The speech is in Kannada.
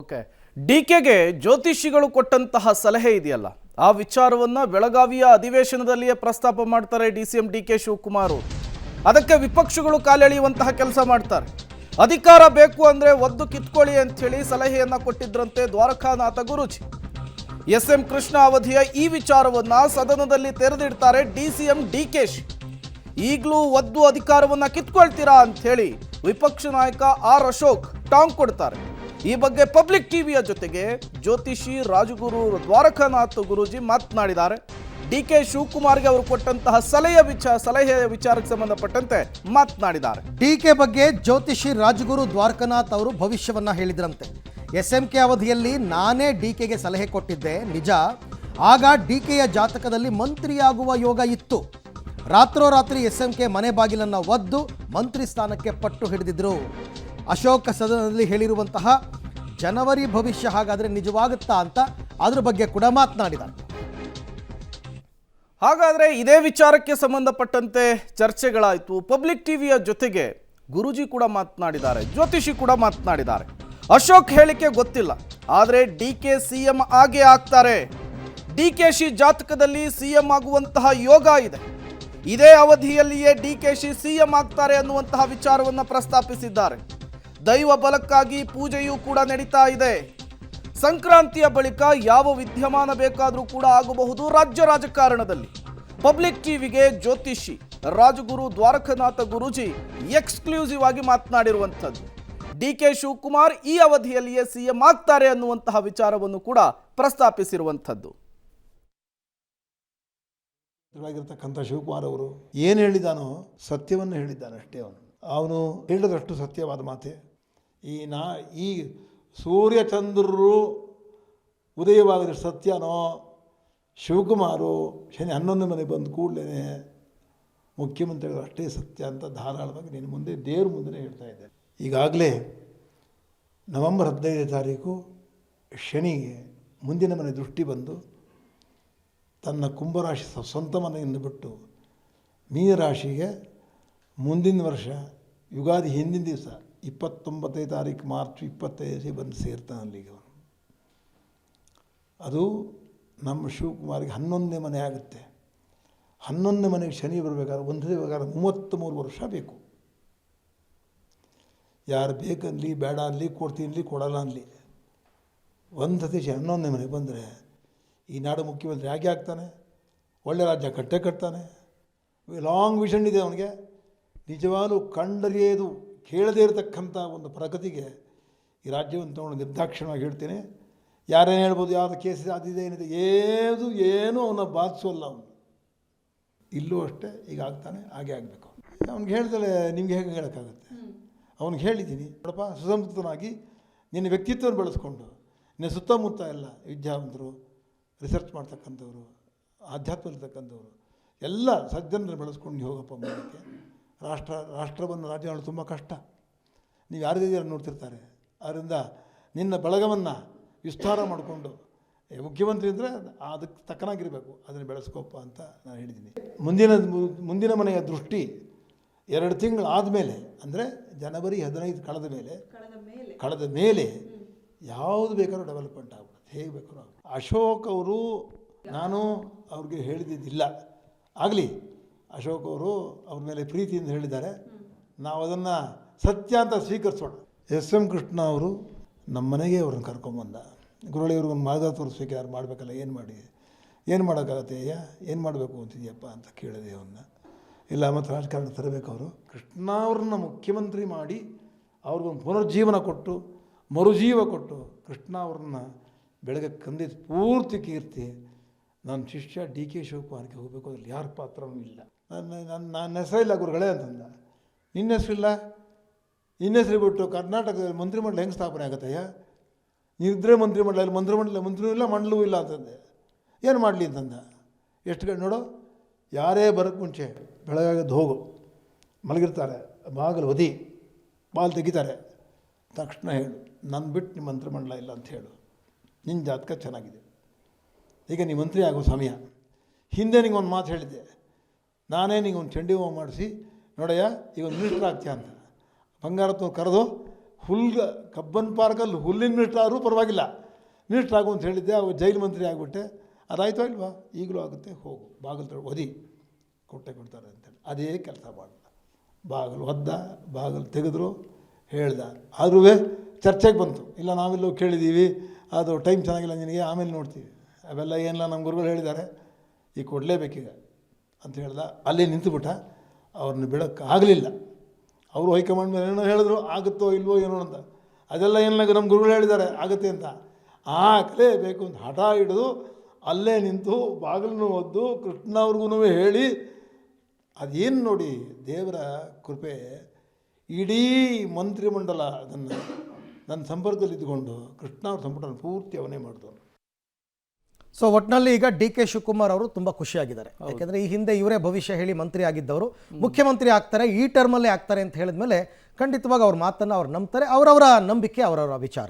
ಓಕೆ, ಡಿಕೆಗೆ ಜ್ಯೋತಿಷಿಗಳು ಕೊಟ್ಟಂತಹ ಸಲಹೆ ಇದೆಯಲ್ಲ, ಆ ವಿಚಾರವನ್ನ ಬೆಳಗಾವಿಯ ಅಧಿವೇಶನದಲ್ಲಿಯೇ ಪ್ರಸ್ತಾಪ ಮಾಡ್ತಾರೆ ಡಿಸಿಎಂ ಡಿಕೆ ಶಿವಕುಮಾರ್. ಅದಕ್ಕೆ ವಿಪಕ್ಷಗಳು ಕಾಲೆಳೆಯುವಂತಹ ಕೆಲಸ ಮಾಡ್ತಾರೆ. ಅಧಿಕಾರ ಬೇಕು ಅಂದ್ರೆ ಒದ್ದು ಕಿತ್ಕೊಳ್ಳಿ ಅಂತ ಹೇಳಿ ಸಲಹೆಯನ್ನ ಕೊಟ್ಟಿದ್ರಂತೆ ದ್ವಾರಕಾನಾಥ ಗುರೂಜಿ. ಎಸ್ಎಂ ಕೃಷ್ಣ ಅವಧಿಯ ಈ ವಿಚಾರವನ್ನ ಸದನದಲ್ಲಿ ತೆರೆದಿಡ್ತಾರೆ ಡಿಸಿಎಂ ಡಿಕೆಶಿ. ಈಗಲೂ ಒದ್ದು ಅಧಿಕಾರವನ್ನ ಕಿತ್ಕೊಳ್ತೀರಾ ಅಂತ ಹೇಳಿ ವಿಪಕ್ಷ ನಾಯಕ ಆರ್ ಅಶೋಕ್ ಟಾಂಗ್ ಕೊಡ್ತಾರೆ. ಈ ಬಗ್ಗೆ ಪಬ್ಲಿಕ್ ಟಿವಿಯ ಜೊತೆಗೆ ಜ್ಯೋತಿಷಿ ರಾಜಗುರು ದ್ವಾರಕಾನಾಥ ಗುರೂಜಿ ಮಾತನಾಡಿದ್ದಾರೆ. ಡಿಕೆ ಶಿವಕುಮಾರ್ಗೆ ಅವರು ಕೊಟ್ಟಂತಹ ಸಲಹೆಯ ವಿಚಾರಕ್ಕೆ ಸಂಬಂಧಪಟ್ಟಂತೆ ಮಾತನಾಡಿದ್ದಾರೆ. ಡಿಕೆ ಬಗ್ಗೆ ಜ್ಯೋತಿಷಿ ರಾಜಗುರು ದ್ವಾರಕಾನಾಥ್ ಅವರು ಭವಿಷ್ಯವನ್ನ ಹೇಳಿದ್ರಂತೆ. ಎಸ್ಎಂಕೆ ಅವಧಿಯಲ್ಲಿ ನಾನೇ ಡಿಕೆಗೆ ಸಲಹೆ ಕೊಟ್ಟಿದ್ದೆ ನಿಜ. ಆಗ ಡಿಕೆಯ ಜಾತಕದಲ್ಲಿ ಮಂತ್ರಿಯಾಗುವ ಯೋಗ ಇತ್ತು. ರಾತ್ರೋರಾತ್ರಿ ಎಸ್ಎಂಕೆ ಮನೆ ಬಾಗಿಲನ್ನ ಒದ್ದು ಮಂತ್ರಿ ಸ್ಥಾನಕ್ಕೆ ಪಟ್ಟು ಹಿಡಿದಿದ್ರು. ಅಶೋಕ ಸದನದಲ್ಲಿ ಹೇಳಿರುವಂತಹ ಜನವರಿ ಭವಿಷ್ಯ ಹಾಗಾದ್ರೆ ನಿಜವಾಗುತ್ತಾ ಅಂತ ಅದ್ರ ಬಗ್ಗೆ ಕೂಡ ಮಾತನಾಡಿದ್ದಾರೆ. ಹಾಗಾದ್ರೆ ಇದೇ ವಿಚಾರಕ್ಕೆ ಸಂಬಂಧಪಟ್ಟಂತೆ ಚರ್ಚೆಗಳಾಯಿತು. ಪಬ್ಲಿಕ್ ಟಿವಿಯ ಜೊತೆಗೆ ಗುರೂಜಿ ಕೂಡ ಮಾತನಾಡಿದ್ದಾರೆ, ಜ್ಯೋತಿಷಿ ಕೂಡ ಮಾತನಾಡಿದ್ದಾರೆ. ಅಶೋಕ್ ಹೇಳಿಕೆ ಗೊತ್ತಿಲ್ಲ, ಆದರೆ ಡಿಕೆ ಸಿಎಂ ಆಗೇ ಆಗ್ತಾರೆ. ಡಿಕೆಶಿ ಜಾತಕದಲ್ಲಿ ಸಿಎಂ ಆಗುವಂತಹ ಯೋಗ ಇದೆ. ಇದೇ ಅವಧಿಯಲ್ಲಿಯೇ ಡಿಕೆಶಿ ಸಿಎಂ ಆಗ್ತಾರೆ ಅನ್ನುವಂತಹ ವಿಚಾರವನ್ನು ಪ್ರಸ್ತಾಪಿಸಿದ್ದಾರೆ. ದೈವ ಬಲಕ್ಕಾಗಿ ಪೂಜೆಯೂ ಕೂಡ ನಡೀತಾ ಇದೆ. ಸಂಕ್ರಾಂತಿಯ ಬಳಿಕ ಯಾವ ವಿದ್ಯಮಾನ ಬೇಕಾದರೂ ಕೂಡ ಆಗಬಹುದು ರಾಜ್ಯ ರಾಜಕಾರಣದಲ್ಲಿ. ಪಬ್ಲಿಕ್ ಟಿವಿಗೆ ಜ್ಯೋತಿಷಿ ರಾಜಗುರು ದ್ವಾರಕಾನಾಥ ಗುರೂಜಿ ಎಕ್ಸ್ಕ್ಲೂಸಿವ್ ಆಗಿ ಮಾತನಾಡಿರುವಂಥದ್ದು. ಡಿಕೆ ಶಿವಕುಮಾರ್ ಈ ಅವಧಿಯಲ್ಲಿಯೇ ಸಿಎಂ ಆಗ್ತಾರೆ ಅನ್ನುವಂತಹ ವಿಚಾರವನ್ನು ಕೂಡ ಪ್ರಸ್ತಾಪಿಸಿರುವಂಥದ್ದು. ಆಗಿರ್ತಕ್ಕಂಥ ಶಿವಕುಮಾರ್ ಅವರು ಏನು ಹೇಳಿದಾನೋ ಸತ್ಯವನ್ನು ಹೇಳಿದ್ದಾನೆ ಅಷ್ಟೇ. ಅವನು ಹೇಳಿದಷ್ಟು ಸತ್ಯವಾದ ಮಾತೆ. ಈ ಸೂರ್ಯಚಂದ್ರರು ಉದಯವಾಗದ ಸತ್ಯನೋ ಶಿವಕುಮಾರು ಶನಿ 11 ಮನೆ ಬಂದು ಕೂಡಲೇ ಮುಖ್ಯಮಂತ್ರಿಗಳು ಅಷ್ಟೇ ಸತ್ಯ ಅಂತ ಧಾರಾಳವಾಗಿ ನಿನ್ನ ಮುಂದೆ ದೇವ್ರ ಮುಂದೆ ಹೇಳ್ತಾ ಇದ್ದಾರೆ. ಈಗಾಗಲೇ ನವೆಂಬರ್ 15ನೇ ತಾರೀಕು ಶನಿಗೆ ಮುಂದಿನ ಮನೆ ದೃಷ್ಟಿ ಬಂದು ತನ್ನ ಕುಂಭರಾಶಿ ಸ್ವಂತ ಮನೆಯನ್ನು ಬಿಟ್ಟು ಮೀನರಾಶಿಗೆ ಮುಂದಿನ ವರ್ಷ ಯುಗಾದಿ ಹಿಂದಿನ ದಿವಸ 29ನೇ ತಾರೀಕು ಮಾರ್ಚ್ 25 ಬಂದು ಸೇರ್ತಾನೆ ಅಲ್ಲಿಗೆ. ಅದು ನಮ್ಮ ಶಿವಕುಮಾರಿಗೆ 11ನೇ ಮನೆ ಆಗುತ್ತೆ. 11ನೇ ಮನೆಗೆ ಶನಿ ಬರಬೇಕಾದ್ರೆ ಒಂದೇ ಬೇಕಾದ್ರೆ 33 ವರ್ಷ ಬೇಕು. ಯಾರು ಬೇಕನ್ಲಿ ಬೇಡ ಅನ್ನಲಿ ಕೊಡ್ತೀನಿ ಕೊಡಲ್ಲ ಅನ್ನಲಿ ಒಂದು ಸತಿ 11ನೇ ಮನೆಗೆ ಬಂದರೆ ಈ ನಾಡು ಮುಖ್ಯಮಂತ್ರಿ ಹೇಗೆ ಆಗ್ತಾನೆ, ಒಳ್ಳೆ ರಾಜ್ಯ ಕಟ್ತಾನೆ. ಲಾಂಗ್ ವಿಷನ್ ಇದೆ ಅವನಿಗೆ. ನಿಜವಾಗಲೂ ಕಂಡರಿಯದು ಕೇಳದೇ ಇರತಕ್ಕಂಥ ಒಂದು ಪ್ರಗತಿಗೆ ಈ ರಾಜ್ಯವನ್ನು ತೊಗೊಂಡು ನಿರ್ದಾಕ್ಷಿಣ್ಯವಾಗಿ ಹೇಳ್ತೀನಿ. ಯಾರೇನು ಹೇಳ್ಬೋದು, ಯಾವುದು ಕೇಸ್ ಅದಿದೆ ಏನಿದೆ, ಏನೂ ಅವನ ಬಾಧಿಸೋಲ್ಲ. ಅವನು ಇಲ್ಲೂ ಅಷ್ಟೇ ಈಗ ಆಗ್ತಾನೆ, ಹಾಗೆ ಆಗಬೇಕು. ಅವ್ನಿಗೆ ಹೇಳ್ದಲೆ ನಿಮ್ಗೆ ಹೇಗೆ ಹೇಳೋಕ್ಕಾಗುತ್ತೆ? ಅವ್ನಿಗೆ ಹೇಳಿದ್ದೀನಿ ನೋಡಪ್ಪ, ಸುಸಂಸ್ಕೃತನಾಗಿ ನಿನ್ನ ವ್ಯಕ್ತಿತ್ವವನ್ನು ಬೆಳೆಸ್ಕೊಂಡು ನಿನ್ನ ಸುತ್ತಮುತ್ತ ಎಲ್ಲ ವಿದ್ಯಾವಂತರು, ರಿಸರ್ಚ್ ಮಾಡ್ತಕ್ಕಂಥವ್ರು, ಆಧ್ಯಾತ್ಮ ಇರ್ತಕ್ಕಂಥವ್ರು ಎಲ್ಲ ಸಜ್ಜನರನ್ನು ಬೆಳೆಸ್ಕೊಂಡು ಹೋಗಪ್ಪ ಮುಂದಕ್ಕೆ. ರಾಷ್ಟ್ರವನ್ನು ರಾಜ್ಯಗಳು ತುಂಬ ಕಷ್ಟ. ನೀವು ಯಾರಿದ್ದೀರ ನೋಡ್ತಿರ್ತಾರೆ. ಅದರಿಂದ ನಿನ್ನ ಬಳಗವನ್ನು ವಿಸ್ತಾರ ಮಾಡಿಕೊಂಡು ಮುಖ್ಯಮಂತ್ರಿ ಅಂದರೆ ಅದಕ್ಕೆ ತಕ್ಕನಾಗಿರಬೇಕು, ಅದನ್ನು ಬೆಳೆಸ್ಕೊಪ್ಪ ಅಂತ ನಾನು ಹೇಳಿದ್ದೀನಿ. ಮುಂದಿನ ಮನೆಯ ದೃಷ್ಟಿ 2 ತಿಂಗಳು ಆದಮೇಲೆ ಅಂದರೆ ಜನವರಿ 15 ಕಳೆದ ಮೇಲೆ ಯಾವುದು ಬೇಕಾದ್ರೂ ಡೆವಲಪ್ಮೆಂಟ್ ಆಗ್ಬಿಡುತ್ತೆ, ಹೇಗೆ ಬೇಕಾದ್ರೂ ಆಗ್ಬೋದು. ಅಶೋಕ್ ಅವರು ನಾನು ಅವ್ರಿಗೆ ಹೇಳಿದ್ದಿಲ್ಲ. ಆಗಲಿ, ಅಶೋಕ್ ಅವರು ಅವ್ರ ಮೇಲೆ ಪ್ರೀತಿಯಿಂದ ಹೇಳಿದ್ದಾರೆ, ನಾವು ಅದನ್ನು ಸತ್ಯ ಅಂತ ಸ್ವೀಕರಿಸೋಣ. ಎಸ್ಎಂ ಕೃಷ್ಣ ಅವರು ನಮ್ಮ ಮನೆಗೆ ಅವ್ರನ್ನ ಕರ್ಕೊಂಬಂದ. ಗುರುಳಿಯವ್ರಿಗೆ ಒಂದು ಮಾರ್ಗ ತೋರಿಸ್ಬೇಕು, ಯಾರು ಮಾಡಬೇಕಲ್ಲ, ಏನು ಮಾಡೋಕ್ಕಾಗತ್ತೆ ಅಯ್ಯ, ಏನು ಮಾಡಬೇಕು ಅಂತಿದೆಯಪ್ಪ ಅಂತ ಕೇಳಿದೆ ಅವನ್ನ. ಇಲ್ಲ ಮತ್ತು ರಾಜಕಾರಣ ತರಬೇಕು. ಅವರು ಕೃಷ್ಣ ಅವ್ರನ್ನ ಮುಖ್ಯಮಂತ್ರಿ ಮಾಡಿ ಅವ್ರಿಗೊಂದು ಪುನರ್ಜೀವನ ಕೊಟ್ಟು ಮರುಜೀವ ಕೊಟ್ಟು ಕೃಷ್ಣ ಅವ್ರನ್ನ ಬೆಳಗ್ಗೆ ಕಂದಿದ್ದು ಪೂರ್ತಿ ಕೀರ್ತಿ ನನ್ನ ಶಿಷ್ಯ ಡಿ ಕೆ ಶಿವಕುಮಾರ್ಗೆ ಹೋಗಬೇಕು. ಅದ್ರಲ್ಲಿ ಯಾರ ಪಾತ್ರವೂ ಇಲ್ಲ. ನನ್ನ ಹೆಸರಿಲ್ಲ ಗುರುಗಳೇ ಅಂತಂದ. ನಿನ್ನ ಹೆಸರಿಲ್ಲ, ನಿನ್ನ ಹೆಸರು ಬಿಟ್ಟು ಕರ್ನಾಟಕದಲ್ಲಿ ಮಂತ್ರಿಮಂಡಲ ಹೆಂಗೆ ಸ್ಥಾಪನೆ ಆಗುತ್ತಯ್ಯ? ನೀವಿದ್ರೆ ಮಂತ್ರಿಮಂಡಲ ಇಲ್ಲ, ಮಂತ್ರಿನೂ ಇಲ್ಲ, ಮಂಡಲವೂ ಇಲ್ಲ ಅಂತಂದೆ. ಏನು ಮಾಡಲಿ ಅಂತಂದ. ಎಷ್ಟು ಗಂಟೆ ನೋಡು, ಯಾರೇ ಬರೋಕ್ಕೆ ಮುಂಚೆ ಬೆಳಗಾಗದ್ದು ಹೋಗು, ಮಲಗಿರ್ತಾರೆ, ಬಾಗಿಲು ಒದಿ, ಬಾಲ್ ತೆಗಿತಾರೆ, ತಕ್ಷಣ ಹೇಳು ನನ್ನ ಬಿಟ್ಟು ನಿಮ್ಮ ಮಂತ್ರಿಮಂಡಲ ಇಲ್ಲ ಅಂತ ಹೇಳು. ನಿನ್ನ ಜಾತಕ ಚೆನ್ನಾಗಿದೆ, ಈಗ ನೀ ಮಂತ್ರಿ ಆಗೋ ಸಮಯ. ಹಿಂದೆ ನಿಂಗೊಂದು ಮಾತು ಹೇಳಿದ್ದೆ, ನಾನೇ ನಿಂಗೊಂದು ಚಂಡಿ ಹೋಮ ಮಾಡಿಸಿ ನೋಡಯ್ಯ ಈಗ ಒಂದು ಮಿನಿಸ್ಟರ್ ಆಗ್ತೀಯ ಅಂತ. ಬಂಗಾರತ್ವ ಕರೆದು ಕಬ್ಬನ್ ಪಾರ್ಕಲ್ಲಿ ಹುಲ್ಲಿನ ಮಿನಿಸ್ಟರ್ ಆದರೂ ಪರವಾಗಿಲ್ಲ, ಮಿನಿಸ್ಟರ್ ಆಗು ಅಂತ ಹೇಳಿದ್ದೆ, ಅವ್ರು ಜೈಲು ಮಂತ್ರಿ ಆಗಿಬಿಟ್ಟೆ. ಅದಾಯ್ತು ಇಲ್ವಾ? ಈಗಲೂ ಆಗುತ್ತೆ, ಹೋಗು ಬಾಗಿಲು ಒದಿ ಕೊಡ್ತಾರೆ ಅಂತೇಳಿ ಅದೇ ಕೆಲಸ ಮಾಡಿದ. ಬಾಗಿಲು ಒದ್ದ, ಬಾಗಿಲು ತೆಗೆದ್ರು, ಹೇಳ್ದ. ಆದ್ರೂ ಚರ್ಚೆಗೆ ಬಂತು, ಇಲ್ಲ ನಾವೆಲ್ಲೋ ಕೇಳಿದ್ದೀವಿ, ಅದು ಟೈಮ್ ಚೆನ್ನಾಗಿಲ್ಲ ನಿನಗೆ, ಆಮೇಲೆ ನೋಡ್ತೀವಿ, ಅವೆಲ್ಲ ಏನಿಲ್ಲ ನಮ್ಮ ಗುರುಗಳು ಹೇಳಿದ್ದಾರೆ, ಈಗ ಕೊಡಲೇಬೇಕೀಗ ಅಂತ ಹೇಳ್ದ. ಅಲ್ಲೇ ನಿಂತುಬಿಟ್ಟ. ಅವ್ರನ್ನ ಬಿಡೋಕ್ಕೆ ಆಗಲಿಲ್ಲ. ಅವರು ಹೈಕಮಾಂಡ್ ಮೇಲೆ ಏನೋ ಹೇಳಿದ್ರು, ಆಗುತ್ತೋ ಇಲ್ವೋ ಏನೋ ಅಂತ. ಅದೆಲ್ಲ ಏನಿಲ್ಲ, ನಮ್ಮ ಗುರುಗಳು ಹೇಳಿದ್ದಾರೆ ಆಗುತ್ತೆ ಅಂತ, ಆಗಲೇಬೇಕು ಅಂತ ಹಠ ಹಿಡಿದು ಅಲ್ಲೇ ನಿಂತು ಬಾಗಿಲನ್ನು ಒದ್ದು ಕೃಷ್ಣವ್ರಿಗೂ ಹೇಳಿ. ಅದೇನು ನೋಡಿ ದೇವರ ಕೃಪೆ, ಇಡೀ ಮಂತ್ರಿಮಂಡಲ ಅದನ್ನು ನನ್ನ ಸಂಪರ್ಕದಲ್ಲಿ ಇದ್ದುಕೊಂಡು ಕೃಷ್ಣ ಅವ್ರ ಸಂಪುಟ ಪೂರ್ತಿ ಅವನೇ ಮಾಡಿದವನು. ಸೊ ಒಟ್ಟಿನಲ್ಲಿ ಈಗ ಡಿ ಕೆ ಶಿವಕುಮಾರ್ ಅವರು ತುಂಬ ಖುಷಿಯಾಗಿದ್ದಾರೆ. ಯಾಕೆಂದರೆ ಈ ಹಿಂದೆ ಇವರೇ ಭವಿಷ್ಯ ಹೇಳಿ ಮಂತ್ರಿ ಆಗಿದ್ದವರು ಮುಖ್ಯಮಂತ್ರಿ ಆಗ್ತಾರೆ, ಈ ಟರ್ಮಲ್ಲೇ ಆಗ್ತಾರೆ ಅಂತ ಹೇಳಿದ್ಮೇಲೆ ಖಂಡಿತವಾಗಿ ಅವ್ರ ಮಾತನ್ನು ಅವ್ರು ನಂಬ್ತಾರೆ. ಅವರವರ ನಂಬಿಕೆ, ಅವರವರ ವಿಚಾರ.